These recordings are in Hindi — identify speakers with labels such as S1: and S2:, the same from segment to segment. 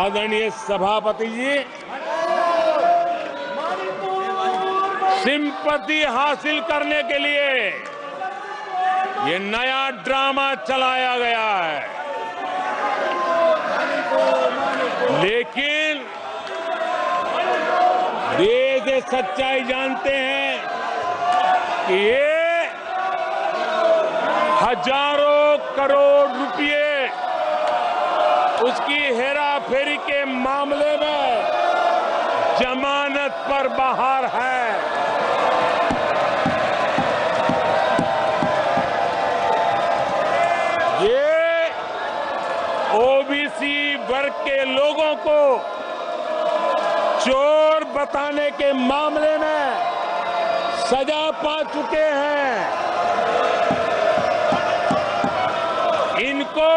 S1: आदरणीय सभापति जी, सिंपैथी हासिल करने के लिए ये नया ड्रामा चलाया गया है, लेकिन देश ये सच्चाई जानते हैं कि ये हजारों करोड़ रुपए उसकी हेराफेरी के मामले में जमानत पर बाहर है। ये ओबीसी वर्ग के लोगों को चोर बताने के मामले में सजा पा चुके हैं। इनको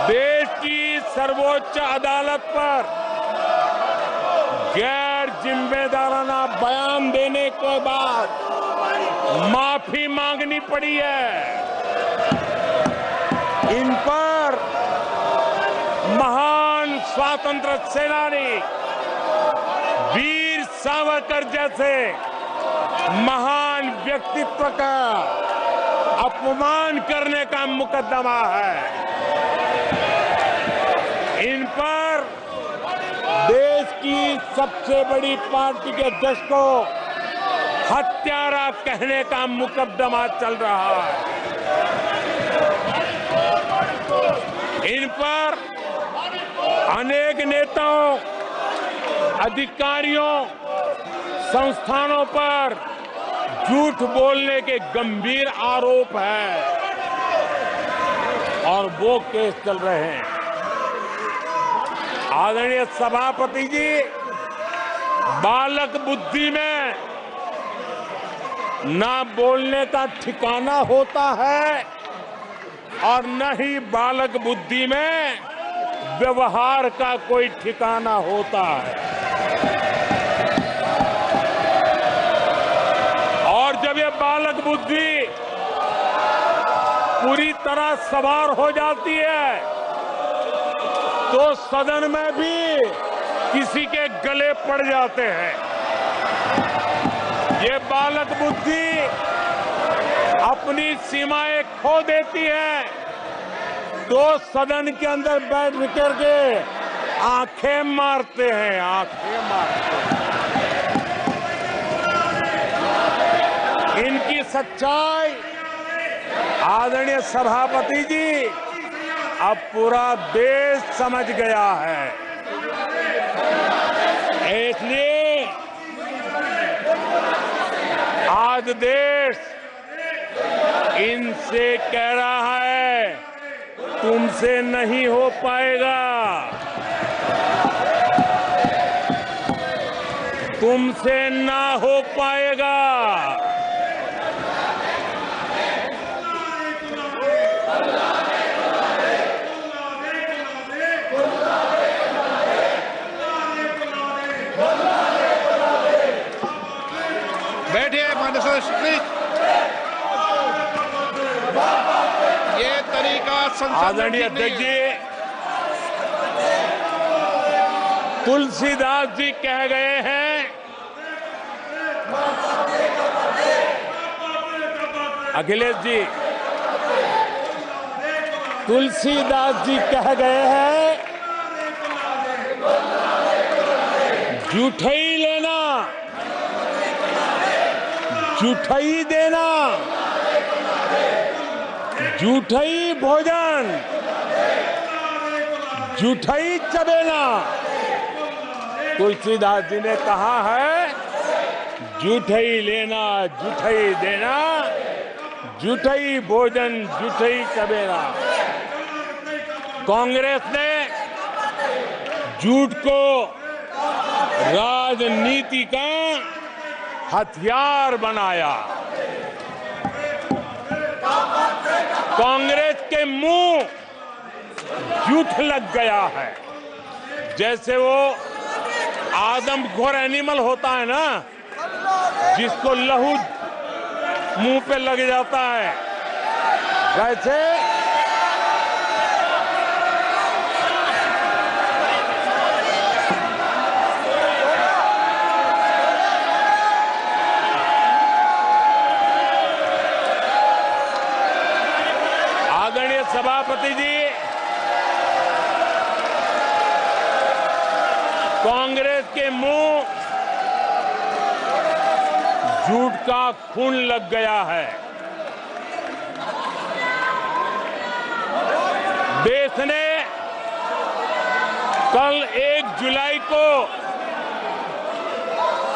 S1: देश की सर्वोच्च अदालत पर गैर जिम्मेदाराना बयान देने के बाद माफी मांगनी पड़ी है। इन पर महान स्वातंत्र सेनानी वीर सावरकर जैसे महान व्यक्तित्व का अपमान करने का मुकदमा है। इन पर देश की सबसे बड़ी पार्टी के अध्यक्ष को हत्यारा कहने का मुकदमा चल रहा है। इन पर अनेक नेताओं, अधिकारियों, संस्थानों पर झूठ बोलने के गंभीर आरोप है और वो केस चल रहे हैं। आदरणीय सभापति जी, बालक बुद्धि में ना बोलने का ठिकाना होता है और न ही बालक बुद्धि में व्यवहार का कोई ठिकाना होता है। और जब ये बालक बुद्धि पूरी तरह सवार हो जाती है तो सदन में भी किसी के गले पड़ जाते हैं। ये बालक बुद्धि अपनी सीमाएं खो देती है तो सदन के अंदर बैठ करके आंखें मारते हैं, आंखें मारते हैं। इनकी सच्चाई आदरणीय सभापति जी अब पूरा देश समझ गया है। इसलिए आज देश इनसे कह रहा है तुमसे नहीं हो पाएगा, तुमसे ना हो पाएगा।
S2: बैठिए माननीय सदस्य, ये तरीका संसद
S1: आदरणीय अध्यक्ष जी, तुलसीदास जी कह गए हैं, अखिलेश जी, तुलसीदास जी कह गए हैं, जूठई लेना जूठई देना, जूठई भोजन जूठई चबेना। तुलसीदास जी ने कहा है जूठई लेना जूठई देना, जूठई भोजन जूठई चबेना। कांग्रेस ने झूठ को राजनीति का हथियार बनाया। कांग्रेस के मुंह झूठ लग गया है। जैसे वो आदमखोर एनिमल होता है ना, जिसको लहू मुंह पे लग जाता है, वैसे आदरणीय सभापति जी, कांग्रेस के मुंह झूठ का खून लग गया है। देश ने कल 1 जुलाई को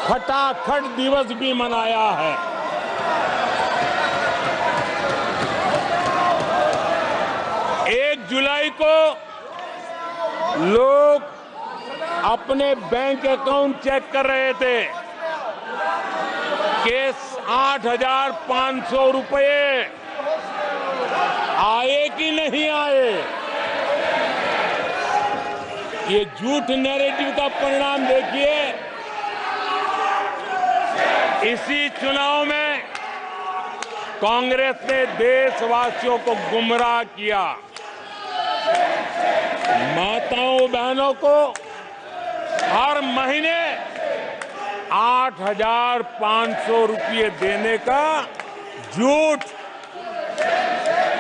S1: खटाखट दिवस भी मनाया है। जुलाई को लोग अपने बैंक अकाउंट चेक कर रहे थे कि 8,500 रुपए आए कि नहीं आए। ये झूठ नैरेटिव का परिणाम देखिए। इसी चुनाव में कांग्रेस ने देशवासियों को गुमराह किया। माताओं बहनों को हर महीने 8,500 रुपये देने का झूठ।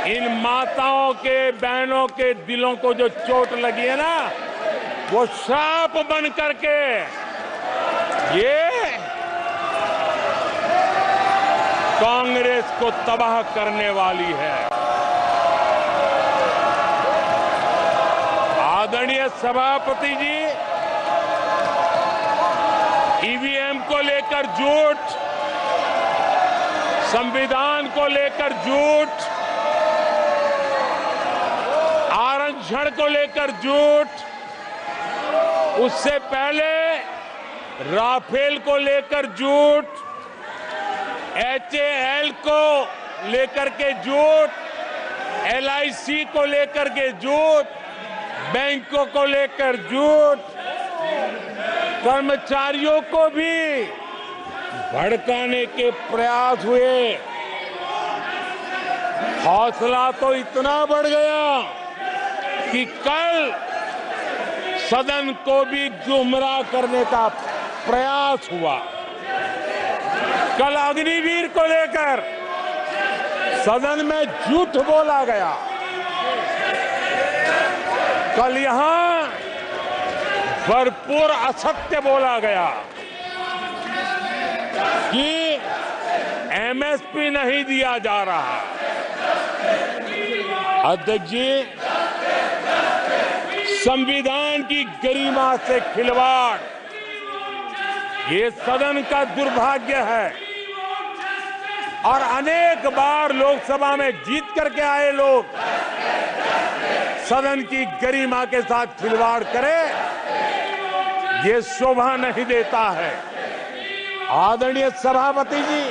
S1: इन माताओं के बहनों के दिलों को जो चोट लगी है ना, वो श्राप बन करके ये कांग्रेस को तबाह करने वाली है। आदरणीय सभापति जी, ईवीएम को लेकर झूठ, संविधान को लेकर झूठ, आरक्षण को लेकर झूठ, उससे पहले राफेल को लेकर झूठ, HAL को लेकर के झूठ, LIC को लेकर के झूठ, बैंकों को लेकर झूठ, कर्मचारियों को भी भड़काने के प्रयास हुए। हौसला तो इतना बढ़ गया कि कल सदन को भी गुमराह करने का प्रयास हुआ। कल अग्निवीर को लेकर सदन में झूठ बोला गया। कल यहां भरपूर असत्य बोला गया कि MSP नहीं दिया जा रहा। अध्यक्ष जी, संविधान की गरिमा से खिलवाड़ ये सदन का दुर्भाग्य है। और अनेक बार लोकसभा में जीत करके आए लोग सदन की गरिमा के साथ खिलवाड़ करें, ये शोभा नहीं देता है। आदरणीय सभापति जी,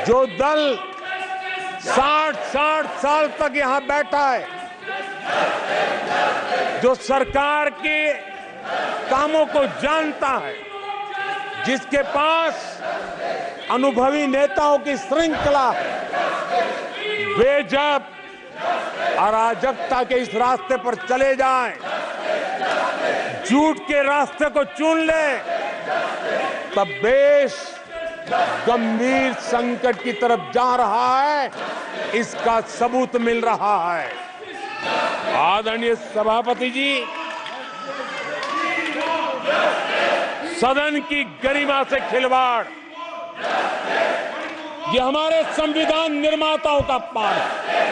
S1: जो दल 60 साल तक यहां बैठा है, जो सरकार के कामों को जानता है, जिसके पास अनुभवी नेताओं की श्रृंखला है, वे जब अराजकता के इस रास्ते पर चले जाएं, झूठ के रास्ते को चुन ले, तब देश गंभीर संकट की तरफ जा रहा है। इसका सबूत मिल रहा है। आदरणीय सभापति जी, सदन की गरिमा से खिलवाड़ ये हमारे संविधान निर्माताओं का अपमान है।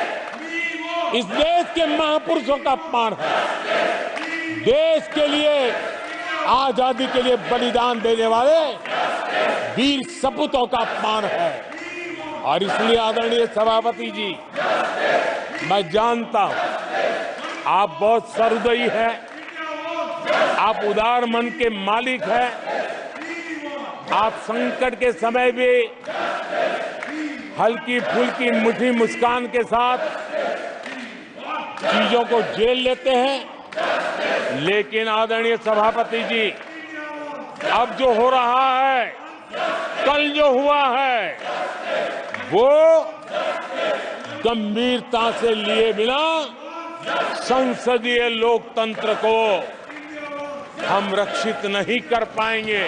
S1: इस देश के महापुरुषों का अपमान है। देश के लिए, आजादी के लिए बलिदान देने वाले वीर सपूतों का अपमान है। और इसलिए आदरणीय सभापति जी, मैं जानता हूं आप बहुत सहृदयी हैं, आप उदार मन के मालिक हैं। आप संकट के समय भी हल्की फुल्की मीठी मुस्कान के साथ चीजों को झेल लेते हैं। लेकिन आदरणीय सभापति जी, अब जो हो रहा है, कल जो हुआ है, वो गंभीरता से लिए बिना संसदीय लोकतंत्र को हम रक्षित नहीं कर पाएंगे।